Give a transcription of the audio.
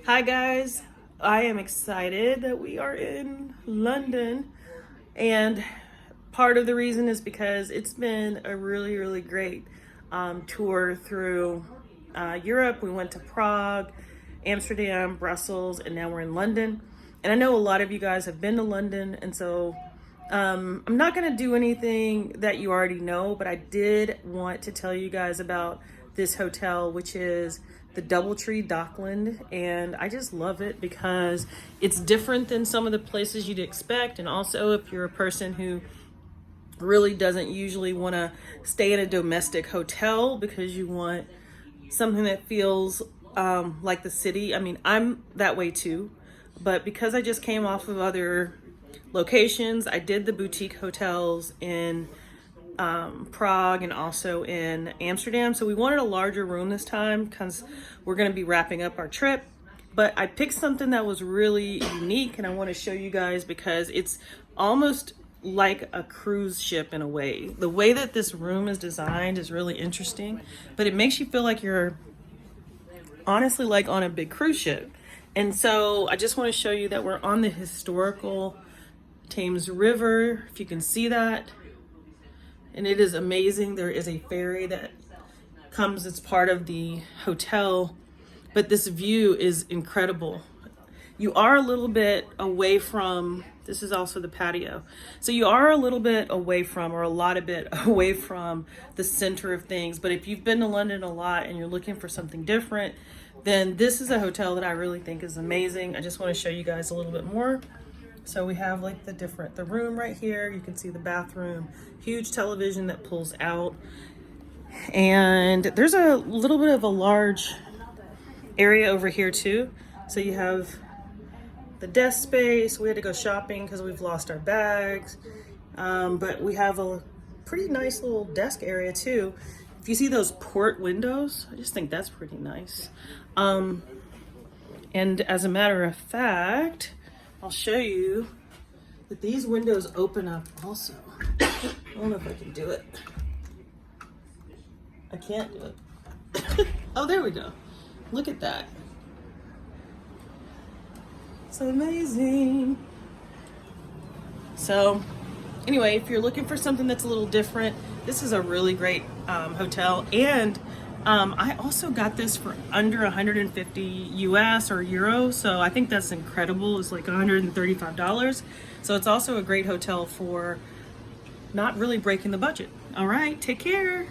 Hi guys, I am excited that we are in London, and part of the reason is because it's been a really great tour through Europe. We went to Prague, Amsterdam, Brussels, and now we're in London. And I know a lot of you guys have been to London, and so I'm not going to do anything that you already know, but I did want to tell you guys about this hotel, which is the Doubletree Dockland, and I just love it because it's different than some of the places you'd expect. And also, if you're a person who really doesn't usually want to stay in a domestic hotel because you want something that feels like the city. I mean, I'm that way too, but because I just came off of other locations, I did the boutique hotels in Prague and also in Amsterdam. So we wanted a larger room this time because we're going to be wrapping up our trip. But I picked something that was really unique, and I want to show you guys because it's almost like a cruise ship in a way. The way that this room is designed is really interesting, but it makes you feel like you're honestly like on a big cruise ship. And so I just want to show you that we're on the historical Thames River, if you can see that. And it is amazing. There is a ferry that comes as part of the hotel, but this view is incredible. You are a little bit away from, this is also the patio. So you are a little bit away from, or a lot of bit away from the center of things. But if you've been to London a lot and you're looking for something different, then this is a hotel that I really think is amazing. I just want to show you guys a little bit more. So we have like the room right here. You can see the bathroom, huge television that pulls out. And there's a little bit of a large area over here too. So you have the desk space. We had to go shopping because we've lost our bags. But we have a pretty nice little desk area too. If you see those port windows, I just think that's pretty nice. And as a matter of fact, I'll show you that these windows open up also. I don't know if I can do it. I can't do it. Oh, there we go. Look at that. It's amazing. So anyway, if you're looking for something that's a little different, this is a really great hotel. And I also got this for under 150 US or Euro. So I think that's incredible. It's like $135. So it's also a great hotel for not really breaking the budget. All right, take care.